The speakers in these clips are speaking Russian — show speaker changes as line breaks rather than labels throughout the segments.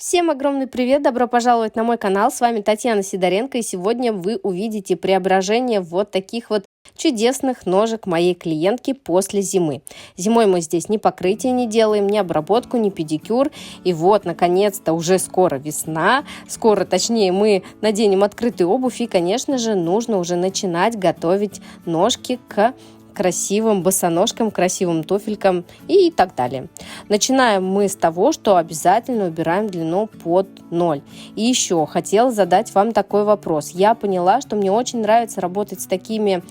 Всем огромный привет! Добро пожаловать на мой канал. С вами Татьяна Сидоренко. И сегодня вы увидите преображение вот таких вот чудесных ножек моей клиентки после зимы. Зимой мы здесь ни покрытие не делаем, ни обработку, ни педикюр. И вот, наконец-то, уже скоро весна. Скоро, точнее, мы наденем открытую обувь. И, конечно же, нужно уже начинать готовить ножки к красивым босоножкам, красивым туфелькам и так далее. Начинаем мы с того, что обязательно убираем длину под 0. И еще хотела задать вам такой вопрос. Я поняла, что мне очень нравится работать с такими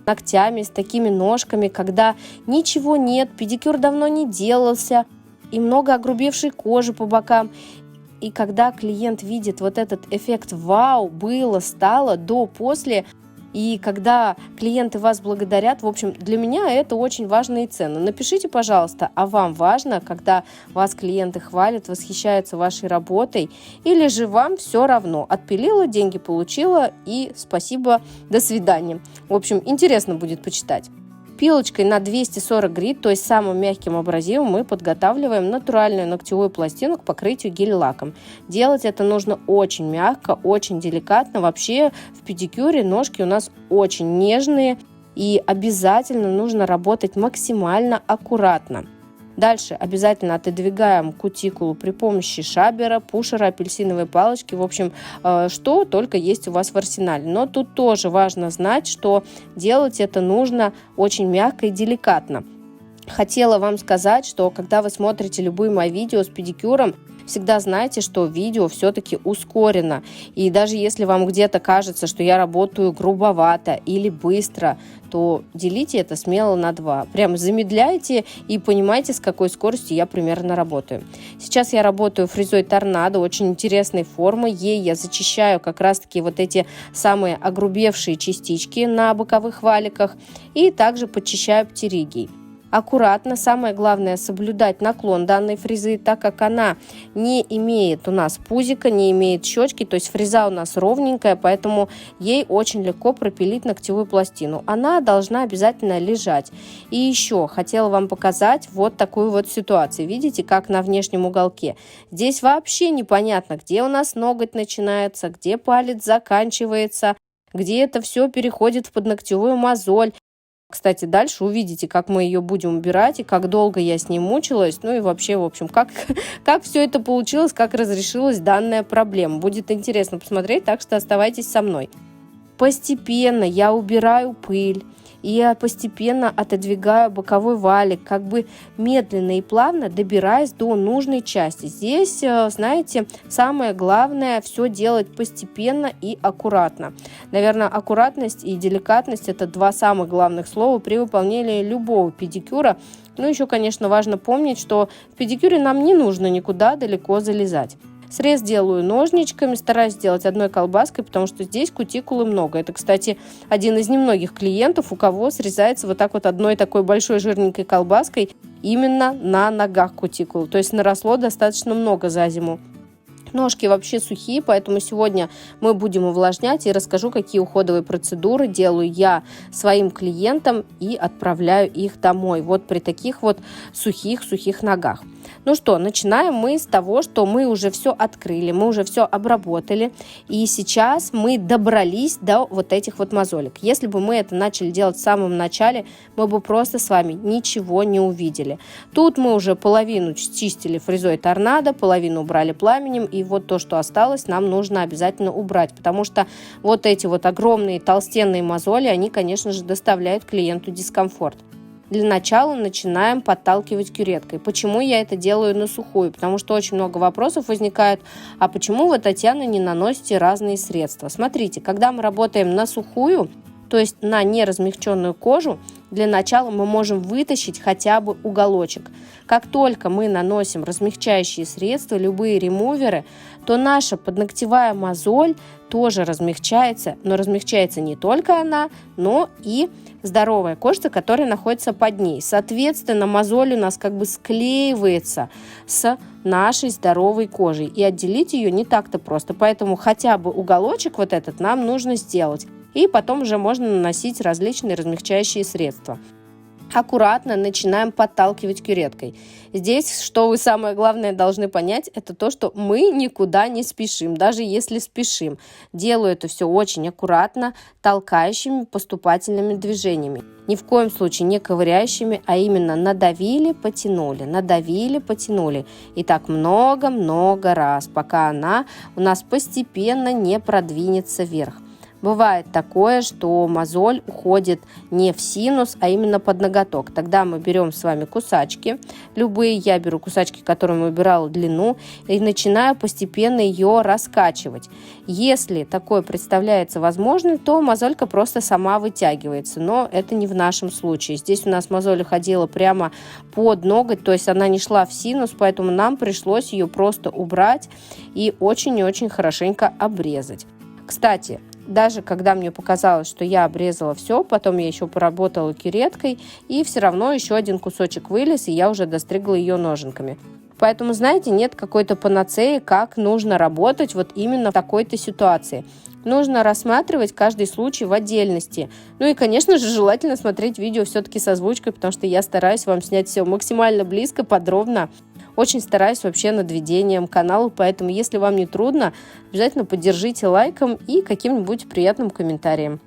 ногтями, с такими ножками, когда ничего нет, педикюр давно не делался и много огрубевшей кожи по бокам. И когда клиент видит вот этот эффект «Вау! Было, стало, до, после», и когда клиенты вас благодарят, в общем, для меня это очень важно и ценно. Напишите, пожалуйста, а вам важно, когда вас клиенты хвалят, восхищаются вашей работой, или же вам все равно? Отпилила, деньги получила и спасибо, до свидания. В общем, интересно будет почитать. Пилочкой на 240 грит, то есть самым мягким абразивом, мы подготавливаем натуральную ногтевую пластину к покрытию гель-лаком. Делать это нужно очень мягко, очень деликатно. Вообще в педикюре ножки у нас очень нежные, и обязательно нужно работать максимально аккуратно. Дальше обязательно отодвигаем кутикулу при помощи шабера, пушера, апельсиновой палочки, в общем, что только есть у вас в арсенале. Но тут тоже важно знать, что делать это нужно очень мягко и деликатно. Хотела вам сказать, что когда вы смотрите любые мои видео с педикюром, всегда знайте, что видео все-таки ускорено. И даже если вам где-то кажется, что я работаю грубовато или быстро, то делите это смело на 2. Прям замедляйте и понимайте, с какой скоростью я примерно работаю. Сейчас я работаю фрезой торнадо, очень интересной формы. Ей я зачищаю как раз-таки вот эти самые огрубевшие частички на боковых валиках и также подчищаю птеригией. Аккуратно, самое главное соблюдать наклон данной фрезы, так как она не имеет у нас пузика, не имеет щечки, то есть фреза у нас ровненькая, поэтому ей очень легко пропилить ногтевую пластину. Она должна обязательно лежать. И еще хотела вам показать вот такую вот ситуацию. Видите, как на внешнем уголке. Здесь вообще непонятно, где у нас ноготь начинается, где палец заканчивается, где это все переходит в подногтевую мозоль. Кстати, дальше увидите, как мы ее будем убирать и как долго я с ней мучилась. Ну и вообще, в общем, как все это получилось, как разрешилась данная проблема. Будет интересно посмотреть, так что оставайтесь со мной. Постепенно я убираю пыль. И я постепенно отодвигаю боковой валик, как бы медленно и плавно добираясь до нужной части. Здесь, знаете, самое главное все делать постепенно и аккуратно. Наверное, аккуратность и деликатность – это 2 самых главных слова при выполнении любого педикюра. Ну, еще, конечно, важно помнить, что в педикюре нам не нужно никуда далеко залезать. Срез делаю ножничками, стараюсь сделать одной колбаской, потому что здесь кутикулы много. Это, кстати, один из немногих клиентов, у кого срезается вот так вот одной такой большой жирненькой колбаской именно на ногах кутикул. То есть наросло достаточно много за зиму. Ножки вообще сухие, поэтому сегодня мы будем увлажнять и расскажу, какие уходовые процедуры делаю я своим клиентам и отправляю их домой. Вот при таких вот сухих ногах. Ну что, начинаем мы с того, что мы уже все открыли, мы уже все обработали. И сейчас мы добрались до вот этих вот мозолек. Если бы мы это начали делать в самом начале, мы бы просто с вами ничего не увидели. Тут мы уже половину чистили фрезой торнадо, половину убрали пламенем. И вот то, что осталось, нам нужно обязательно убрать. Потому что вот эти вот огромные толстенные мозоли, они, конечно же, доставляют клиенту дискомфорт. Для начала начинаем подталкивать кюреткой. Почему я это делаю на сухую? Потому что очень много вопросов возникает, а почему вы, Татьяна, не наносите разные средства? Смотрите, когда мы работаем на сухую, то есть на неразмягченную кожу, для начала мы можем вытащить хотя бы уголочек. Как только мы наносим размягчающие средства, любые ремуверы, то наша подногтевая мозоль тоже размягчается, но размягчается не только она, но и здоровая кожа, которая находится под ней. Соответственно, мозоль у нас как бы склеивается с нашей здоровой кожей, и отделить ее не так-то просто, поэтому хотя бы уголочек вот этот нам нужно сделать. И потом уже можно наносить различные размягчающие средства. аккуратно начинаем подталкивать кюреткой. Здесь, что вы самое главное должны понять, это то, что мы никуда не спешим, даже если спешим. Делаю это все очень аккуратно, толкающими поступательными движениями. Ни в коем случае не ковыряющими, а именно надавили, потянули, надавили, потянули. И так много-много раз, пока она у нас постепенно не продвинется вверх. Бывает такое, что мозоль уходит не в синус, а именно под ноготок. Тогда мы берем с вами кусачки, любые, я беру кусачки, которыми выбирала длину, и начинаю постепенно ее раскачивать. Если такое представляется возможным, то мозолька просто сама вытягивается, но это не в нашем случае. Здесь у нас мозоль ходила прямо под ноготь, то есть она не шла в синус, поэтому нам пришлось ее просто убрать и очень и очень хорошенько обрезать. Кстати, даже когда мне показалось, что я обрезала все, потом я еще поработала кюреткой, и все равно еще один кусочек вылез, и я уже достригла ее ноженками. Поэтому, знаете, нет какой-то панацеи, как нужно работать вот именно в такой-то ситуации. Нужно рассматривать каждый случай в отдельности. Ну и, конечно же, желательно смотреть видео все-таки с озвучкой, потому что я стараюсь вам снять все максимально близко, подробно. Очень стараюсь вообще над ведением канала, поэтому, если вам не трудно, обязательно поддержите лайком и каким-нибудь приятным комментарием.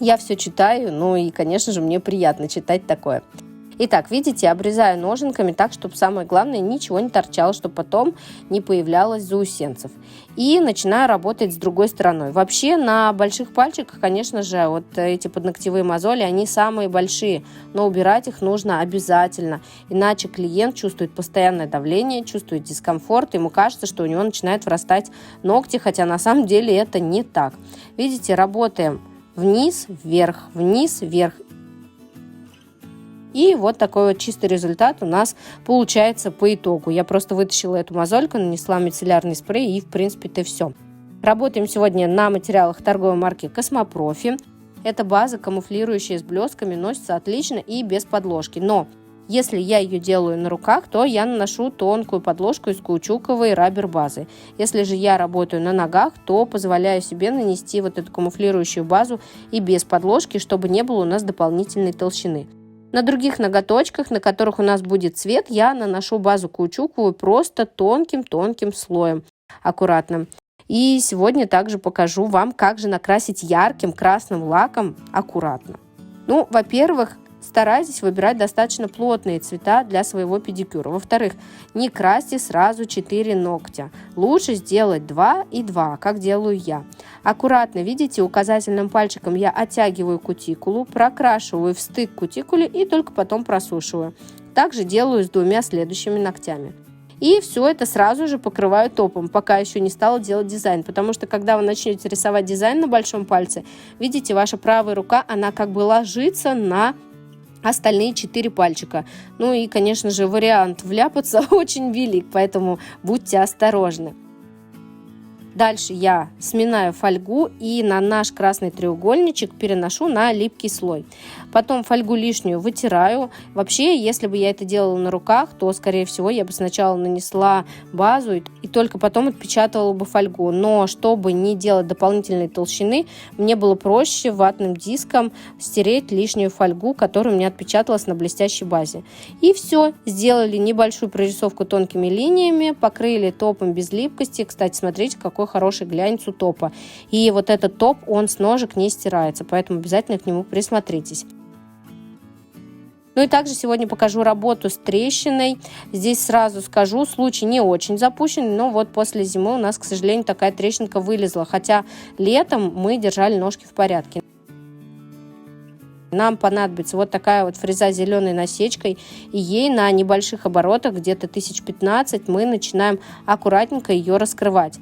Я все читаю, ну и, конечно же, мне приятно читать такое. Итак, видите, обрезаю ноженками так, чтобы самое главное ничего не торчало, чтобы потом не появлялось заусенцев. И начинаю работать с другой стороной. Вообще на больших пальчиках, конечно же, вот эти подногтевые мозоли, они самые большие, но убирать их нужно обязательно, иначе клиент чувствует постоянное давление, чувствует дискомфорт, ему кажется, что у него начинают вырастать ногти, хотя на самом деле это не так. Видите, работаем вниз, вверх, вниз, вверх. И вот такой вот чистый результат у нас получается по итогу. Я просто вытащила эту мозольку, нанесла мицеллярный спрей и в принципе-то все. Работаем сегодня на материалах торговой марки Космопрофи. Эта база, камуфлирующая с блесками, носится отлично и без подложки. Но если я ее делаю на руках, то я наношу тонкую подложку из каучуковой раббер базы. Если же я работаю на ногах, то позволяю себе нанести вот эту камуфлирующую базу и без подложки, чтобы не было у нас дополнительной толщины. На других ноготочках, на которых у нас будет цвет, я наношу базу каучуковую просто тонким-тонким слоем, аккуратно. И сегодня также покажу вам, как же накрасить ярким красным лаком аккуратно. Ну, во-первых, старайтесь выбирать достаточно плотные цвета для своего педикюра. Во-вторых, не красьте сразу 4 ногтя. Лучше сделать 2 и 2, как делаю я. Аккуратно, видите, указательным пальчиком я оттягиваю кутикулу, прокрашиваю в стык кутикуле и только потом просушиваю. Также делаю с 2 следующими ногтями. И все это сразу же покрываю топом, пока еще не стала делать дизайн. Потому что, когда вы начнете рисовать дизайн на большом пальце, видите, ваша правая рука, она как бы ложится на остальные 4 пальчика. Ну и, конечно же, вариант вляпаться очень велик, поэтому будьте осторожны. Дальше я сминаю фольгу и на наш красный треугольничек переношу на липкий слой. Потом фольгу лишнюю вытираю. Вообще, если бы я это делала на руках, то, скорее всего, я бы сначала нанесла базу и только потом отпечатывала бы фольгу. Но чтобы не делать дополнительной толщины, мне было проще ватным диском стереть лишнюю фольгу, которая у меня отпечаталась на блестящей базе. И все, сделали небольшую прорисовку тонкими линиями, покрыли топом без липкости. Кстати, смотрите, какой хороший глянец у топа. И вот этот топ, он с ножек не стирается, поэтому обязательно к нему присмотритесь. Ну и также сегодня покажу работу с трещиной. Здесь сразу скажу, случай не очень запущенный, но вот после зимы у нас, к сожалению, такая трещинка вылезла, хотя летом мы держали ножки в порядке. Нам понадобится вот такая вот фреза с зеленой насечкой, и ей на небольших оборотах, где-то 1015, мы начинаем аккуратненько ее раскрывать.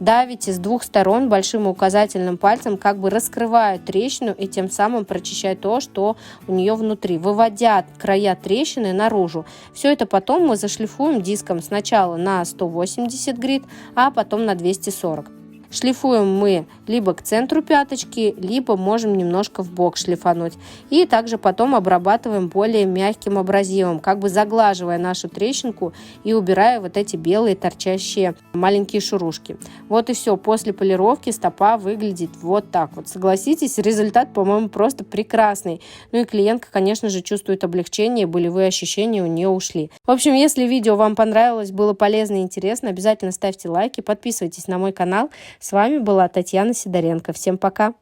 Давите с 2 сторон большим и указательным пальцем, как бы раскрывая трещину и тем самым прочищая то, что у нее внутри, выводя края трещины наружу. Все это потом мы зашлифуем диском сначала на 180 грит, а потом на 240. Шлифуем мы либо к центру пяточки, либо можем немножко в бок шлифануть. И также потом обрабатываем более мягким абразивом, как бы заглаживая нашу трещинку и убирая вот эти белые торчащие маленькие шурушки. Вот и все. После полировки стопа выглядит вот так вот. Согласитесь, результат, по-моему, просто прекрасный. Ну и клиентка, конечно же, чувствует облегчение, болевые ощущения у нее ушли. В общем, если видео вам понравилось, было полезно и интересно, обязательно ставьте лайки, подписывайтесь на мой канал. С вами была Татьяна Сидоренко. Всем пока!